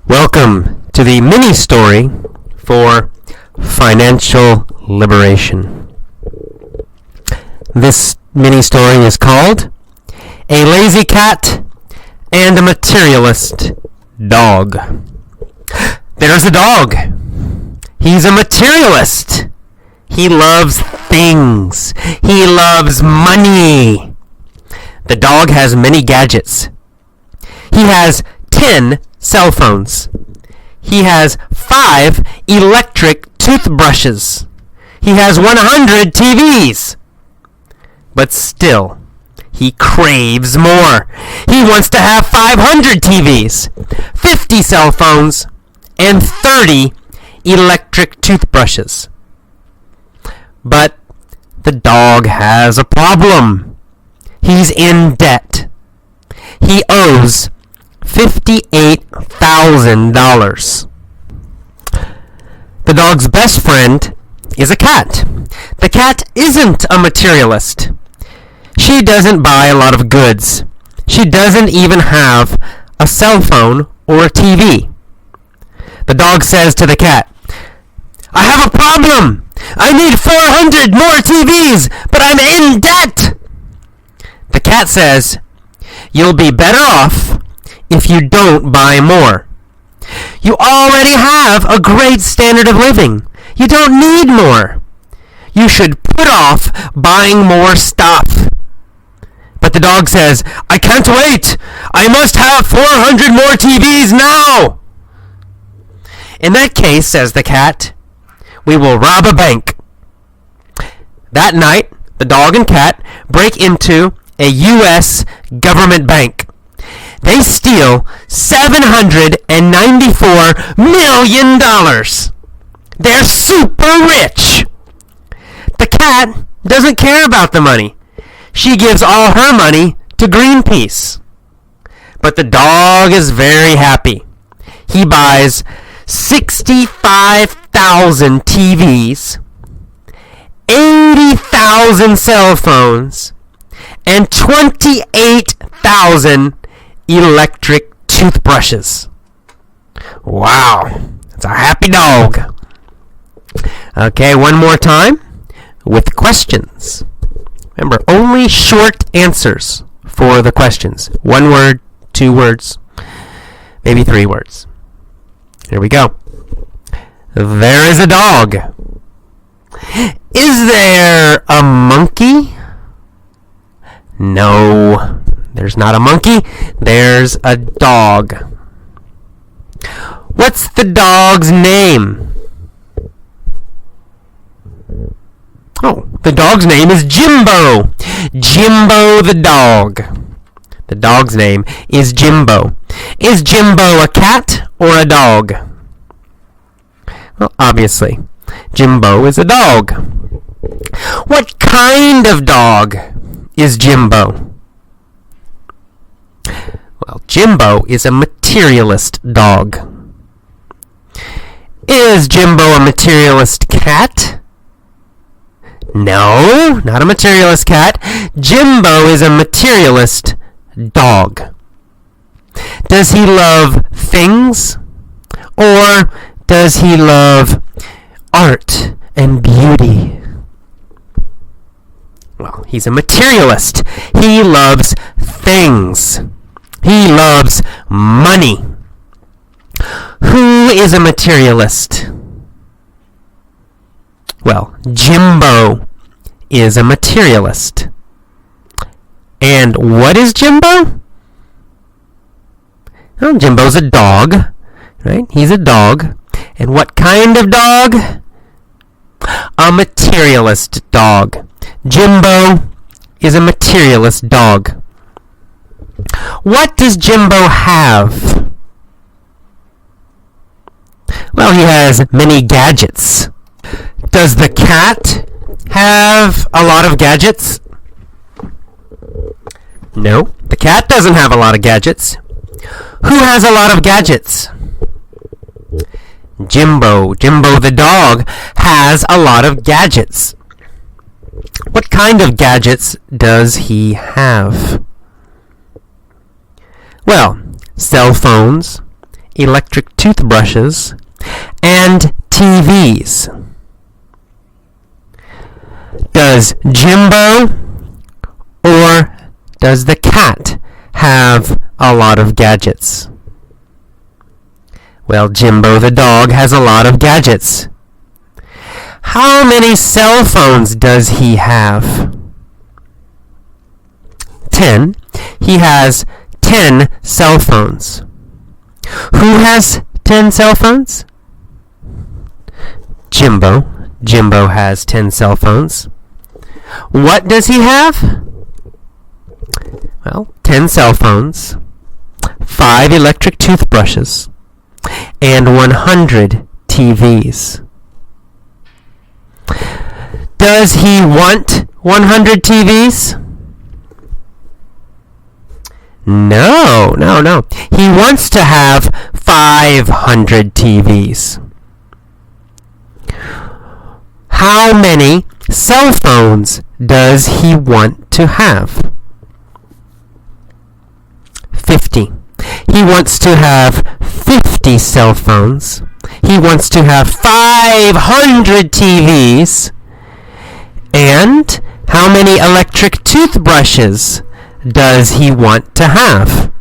Welcome to the mini story for financial liberation. This mini story is called A Lazy Cat and a Materialist Dog. There's a dog. He's a materialist. He loves things. He loves money. The dog has many gadgets. He has 10 cell phones. He has 5 electric toothbrushes. He has 100 TVs. But still, he craves more. He wants to have 500 TVs, 50 cell phones, and 30 electric toothbrushes. But the dog has a problem. He's in debt. He owes $58,000. The dog's best friend is a cat. The cat isn't a materialist. She doesn't buy a lot of goods. She doesn't even have a cell phone or a TV. The dog says to the cat, "I have a problem. I need 400 more TVs, but I'm in debt." The cat says, "You'll be better off if you don't buy more. You already have a great standard of living. You don't need more. You should put off buying more stuff." But the dog says, "I can't wait. I must have 400 more TVs now." "In that case," says the cat, "we will rob a bank." That night, the dog and cat break into a U.S. government bank. They steal $794 million. They're super rich. The cat doesn't care about the money. She gives all her money to Greenpeace. But the dog is very happy. He buys 65,000 TVs, 80,000 cell phones, and 28,000 electric toothbrushes. Wow, that's a happy dog. Okay, one more time with questions. Remember, only short answers for the questions. 1 word, 2 words, maybe 3 words. Here we go. There is a dog. Is there a monkey? No, there's not a monkey. There's a dog. What's the dog's name? Oh, the dog's name is Jimbo. Jimbo the dog. The dog's name is Jimbo. Is Jimbo a cat or a dog? Well, obviously, Jimbo is a dog. What kind of dog is Jimbo? Well, Jimbo is a materialist dog. Is Jimbo a materialist cat? No, not a materialist cat. Jimbo is a materialist dog. Does he love things? Or does he love art and beauty? Well, he's a materialist. He loves things. He loves money. Who is a materialist? Well, Jimbo is a materialist. And what is Jimbo? Well, Jimbo's a dog, right? He's a dog. And what kind of dog? A materialist dog. Jimbo is a materialist dog. What does Jimbo have? Well, he has many gadgets. Does the cat have a lot of gadgets? No, the cat doesn't have a lot of gadgets. Who has a lot of gadgets? Jimbo. Jimbo the dog has a lot of gadgets. What kind of gadgets does he have? Well, cell phones electric toothbrushes, and TVs. Does Jimbo or does the cat have a lot of gadgets? Well, Jimbo the dog has a lot of gadgets. How many cell phones does he have? 10. He has 10 cell phones. Who has 10 cell phones? Jimbo. Jimbo has 10 cell phones. What does he have? Well, 10 cell phones, 5 electric toothbrushes, and 100 TVs. Does he want 100 TVs? No. He wants to have 500 TVs. How many cell phones does he want to have? 50. He wants to have 50 cell phones. He wants to have 500 TVs. And how many electric toothbrushes does he want to have?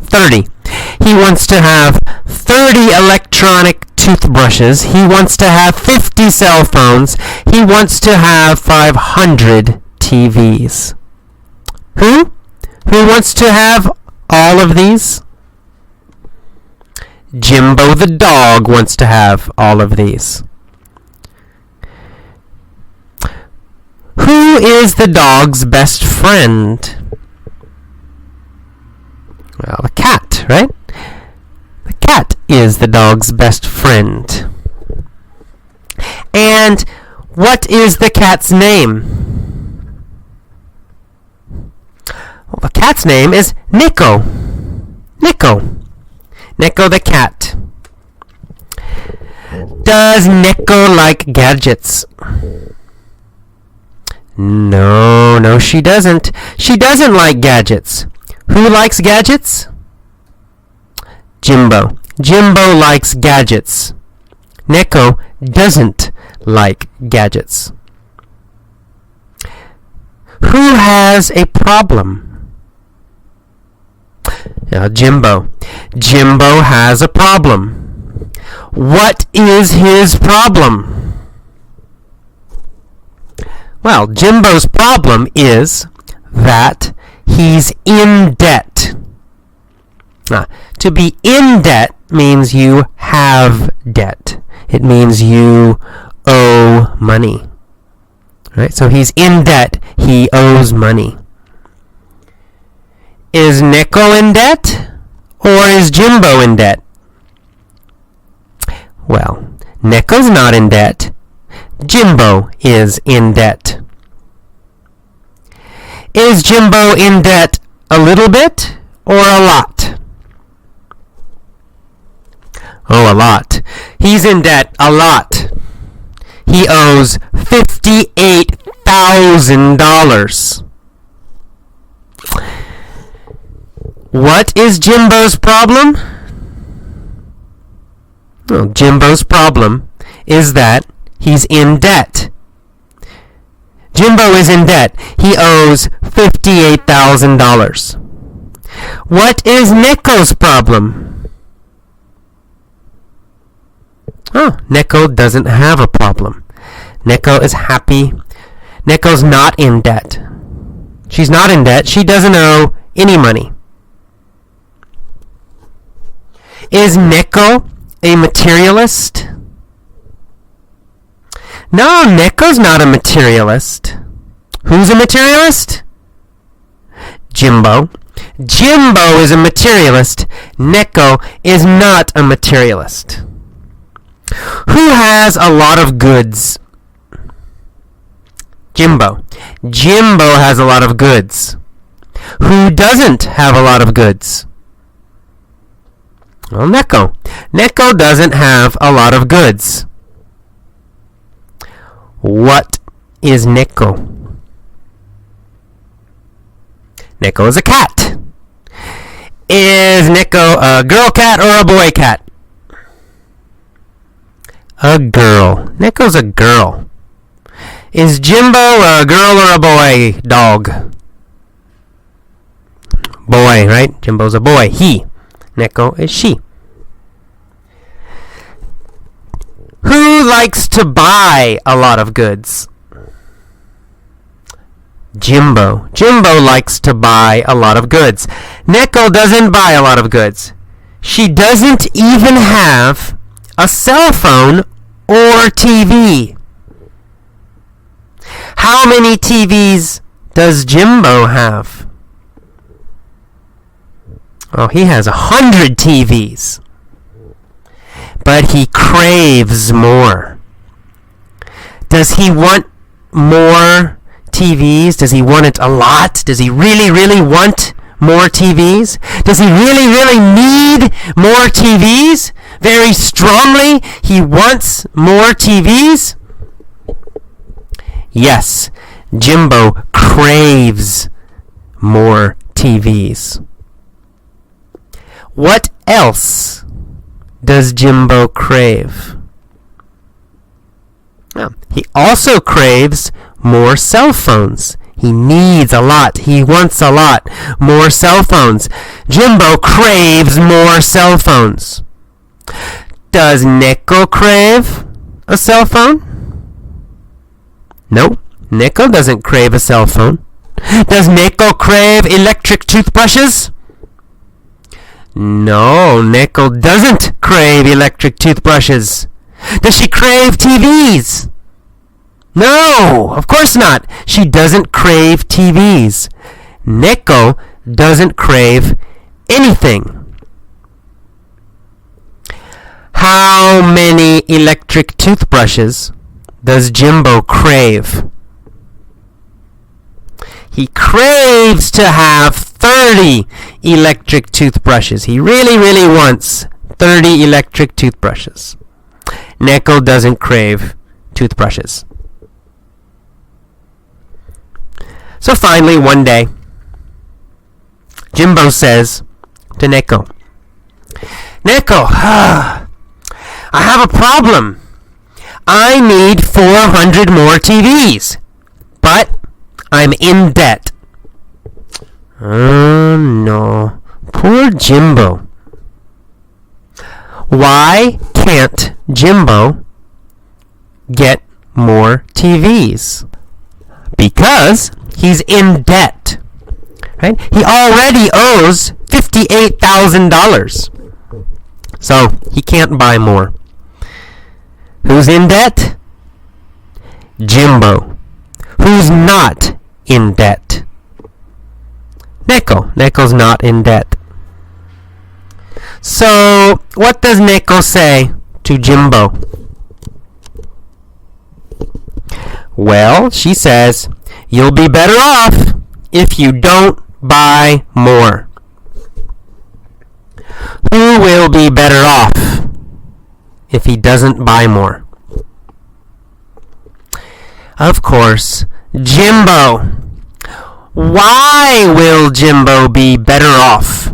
30. He wants to have 30 electronic toothbrushes. He wants to have 50 cell phones. He wants to have 500 TVs. Who? Who wants to have all of these? Jimbo the dog wants to have all of these. Who is the dog's best friend? Well, the cat, right? The cat is the dog's best friend. And what is the cat's name? Well, the cat's name is Nico. Nico the cat. Does Nico like gadgets? No, she doesn't. She doesn't like gadgets. Who likes gadgets? Jimbo. Jimbo likes gadgets. Nico doesn't like gadgets. Who has a problem? Jimbo. Jimbo has a problem. What is his problem? Well, Jimbo's problem is that he's in debt. To be in debt means you have debt. It means you owe money. Right? So he's in debt. He owes money. Is Nico in debt? Or is Jimbo in debt? Well, Nico's not in debt. Jimbo is in debt. Is Jimbo in debt a little bit or a lot? Oh, a lot. He's in debt a lot. He owes $58,000. What is Jimbo's problem? Well, Jimbo's problem is that he's in debt. Jimbo is in debt. He owes $58,000. What is Nico's problem? Oh, Nico doesn't have a problem. Nico is happy. Nico's not in debt. She's not in debt. She doesn't owe any money. Is Nico a materialist? No, Nico's not a materialist. Who's a materialist? Jimbo. Jimbo is a materialist. Nico is not a materialist. Who has a lot of goods? Jimbo. Jimbo has a lot of goods. Who doesn't have a lot of goods? Well, Nico. Nico doesn't have a lot of goods. What is Nico? Nico is a cat. Is Neko a girl cat or a boy cat? A girl. Neko's a girl. Is Jimbo a girl or a boy dog? Boy, right? Jimbo's a boy. He. Neko is she. Who likes to buy a lot of goods? Jimbo. Jimbo likes to buy a lot of goods. Neko doesn't buy a lot of goods. She doesn't even have a cell phone or TV. How many TVs does Jimbo have? Oh, he has 100 TVs. But he craves more. Does he want more TVs? Does he want it a lot? Does he really, really want more TVs? Does he really, really need more TVs? Very strongly, he wants more TVs? Yes, Jimbo craves more TVs. What else does Jimbo crave? Well, he also craves more cell phones. He needs a lot. He wants a lot more cell phones. Jimbo craves more cell phones. Does Neko crave a cell phone? No, Neko doesn't crave a cell phone. Does Neko crave electric toothbrushes? No, Neko doesn't crave electric toothbrushes. Does she crave TVs? No, of course not. She doesn't crave TVs. Neko doesn't crave anything. How many electric toothbrushes does Jimbo crave? He craves to have 30 electric toothbrushes. He really, really wants 30 electric toothbrushes. Neko doesn't crave toothbrushes. So finally, one day, Jimbo says to Neko, Neko, I have a problem. I need 400 more TVs, but I'm in debt. Oh no, poor Jimbo. Why can't Jimbo get more TVs? Because he's in debt. Right? He already owes $58,000. So he can't buy more. Who's in debt? Jimbo. Who's not in debt? Neko. Neko's not in debt. So, what does Neko say to Jimbo? Well, she says, you'll be better off if you don't buy more. Who will be better off if he doesn't buy more? Of course, Jimbo. Why will Jimbo be better off?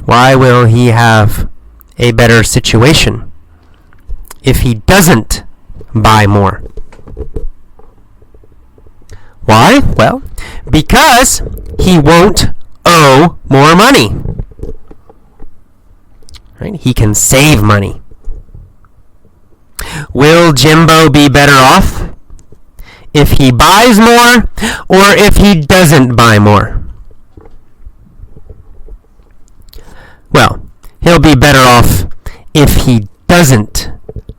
Why will he have a better situation if he doesn't buy more? Why? Well, because he won't owe more money. Right? He can save money. Will Jimbo be better off if he buys more or if he doesn't buy more? Well, he'll be better off if he doesn't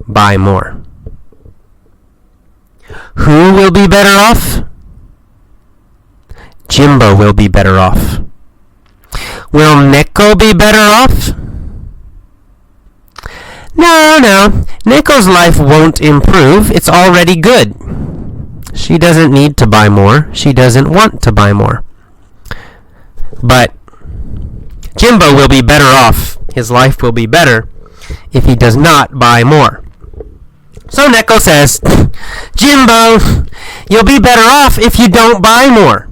buy more. Who will be better off? Jimbo will be better off. Will Neko be better off? No. Neko's life won't improve. It's already good. She doesn't need to buy more. She doesn't want to buy more. But Jimbo will be better off. His life will be better if he does not buy more. So Neko says, Jimbo, you'll be better off if you don't buy more.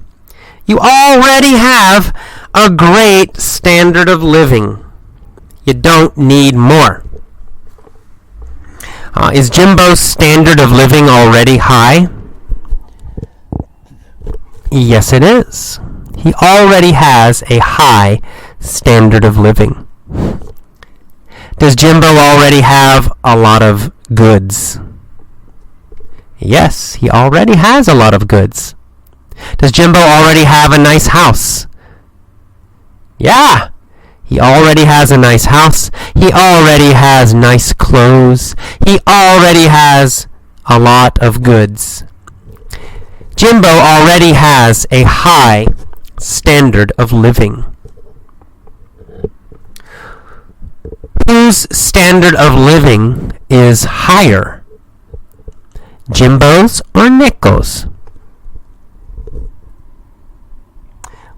You already have a great standard of living. You don't need more. Is Jimbo's standard of living already high? Yes, it is. He already has a high standard of living. Does Jimbo already have a lot of goods? Yes, he already has a lot of goods. Does Jimbo already have a nice house? Yeah, he already has a nice house. He already has nice clothes. He already has a lot of goods. Jimbo already has a high standard of living. Whose standard of living is higher? Jimbo's or Nico's?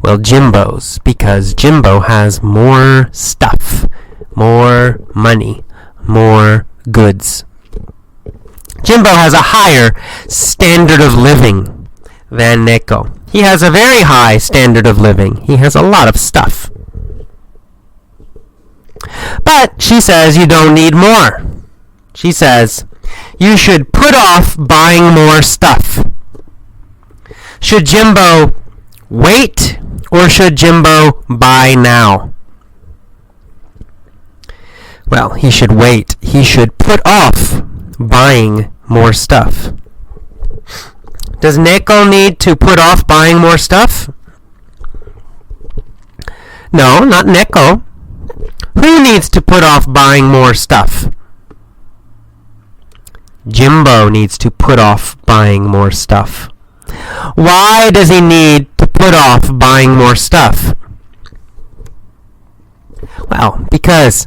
Well, Jimbo's, because Jimbo has more stuff, more money, more goods. Jimbo has a higher standard of living than Nico. He has a very high standard of living. He has a lot of stuff. But she says you don't need more. She says you should put off buying more stuff. Should Jimbo wait or should Jimbo buy now? Well, he should wait. He should put off buying more stuff. Does Nico need to put off buying more stuff? No, not Nico. Who needs to put off buying more stuff? Jimbo needs to put off buying more stuff. Why does he need to put off buying more stuff? Well, because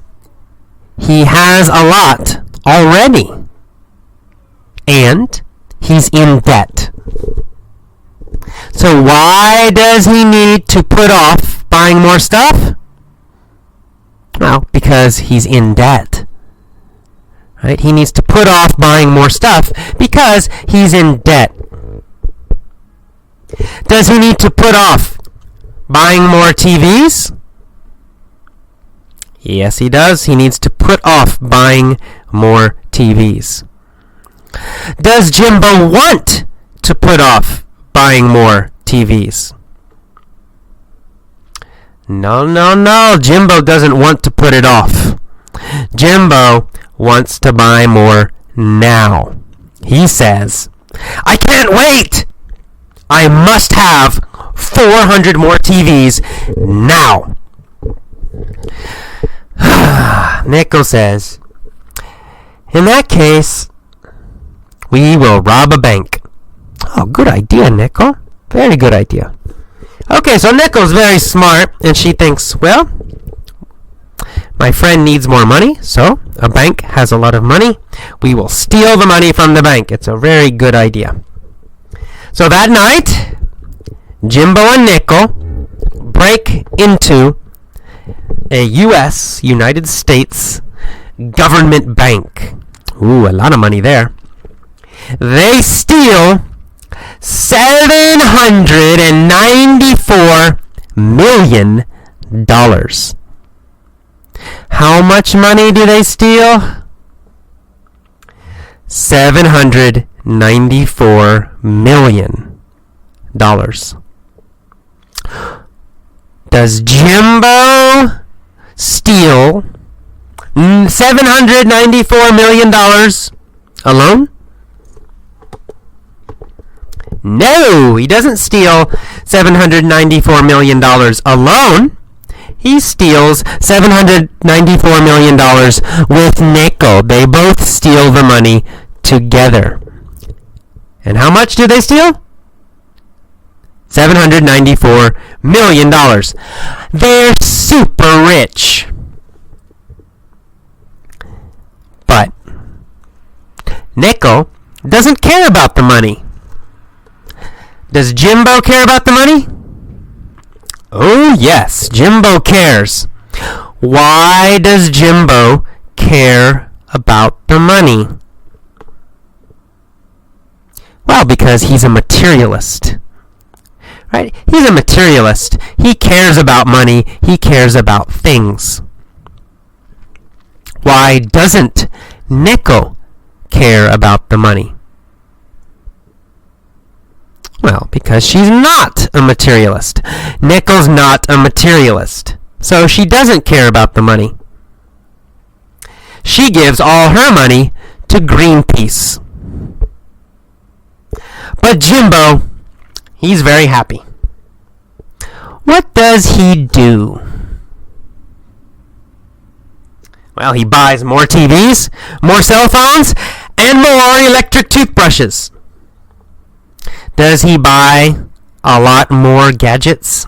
he has a lot already. And he's in debt. So why does he need to put off buying more stuff? Well, because he's in debt. Right? He needs to put off buying more stuff because he's in debt. Does he need to put off buying more TVs? Yes, he does. He needs to put off buying more TVs. Does Jimbo want to put off buying more TVs? No. Jimbo doesn't want to put it off. Jimbo wants to buy more now. He says, I can't wait! I must have 400 more TVs now. Nico says, in that case, we will rob a bank. Oh, good idea, Nico. Very good idea. Okay, so Nico's very smart, and she thinks, well, my friend needs more money, so a bank has a lot of money. We will steal the money from the bank. It's a very good idea. So that night, Jimbo and Nico break into a United States government bank. Ooh, a lot of money there. They steal $794 million. How much money do they steal? $794 million. Does Jimbo steal $794 million alone? No, he doesn't steal $794 million alone. He steals $794 million with Nico. They both steal the money together. And how much do they steal? $794 million. They're super rich. But Nico doesn't care about the money. Does Jimbo care about the money? Oh, yes, Jimbo cares. Why does Jimbo care about the money? Well, because he's a materialist. Right? He's a materialist. He cares about money. He cares about things. Why doesn't Neko care about the money? Well, because she's not a materialist. Neko's not a materialist. So she doesn't care about the money. She gives all her money to Greenpeace. But Jimbo, he's very happy. What does he do? Well, he buys more TVs, more cell phones, and more electric toothbrushes. Does he buy a lot more gadgets?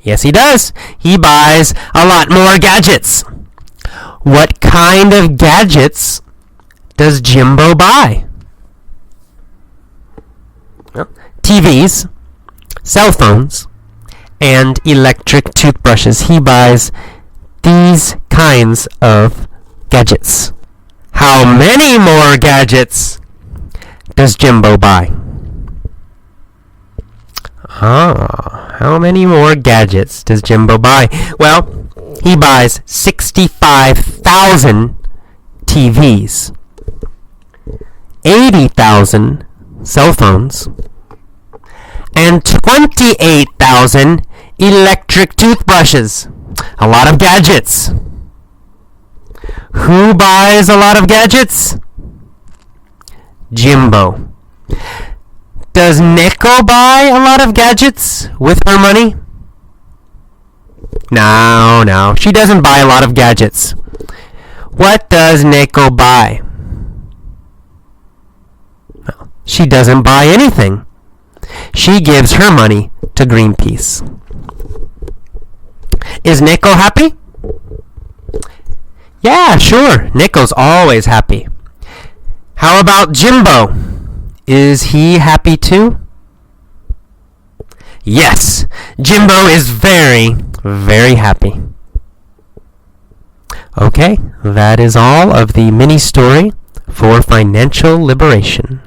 Yes, he does. He buys a lot more gadgets. What kind of gadgets does Jimbo buy? Well, TVs, cell phones, and electric toothbrushes. He buys these kinds of gadgets. How many more gadgets does Jimbo buy? How many more gadgets does Jimbo buy? Well, he buys 65,000 TVs, 80,000 cell phones, and 28,000 electric toothbrushes. A lot of gadgets. Who buys a lot of gadgets? Jimbo. Does Neko buy a lot of gadgets with her money? No. She doesn't buy a lot of gadgets. What does Neko buy? Well, she doesn't buy anything. She gives her money to Greenpeace. Is Neko happy? Yeah, sure. Neko's always happy. How about Jimbo? Is he happy too? Yes, Jimbo is very, very happy. Okay, that is all of the mini story for financial liberation.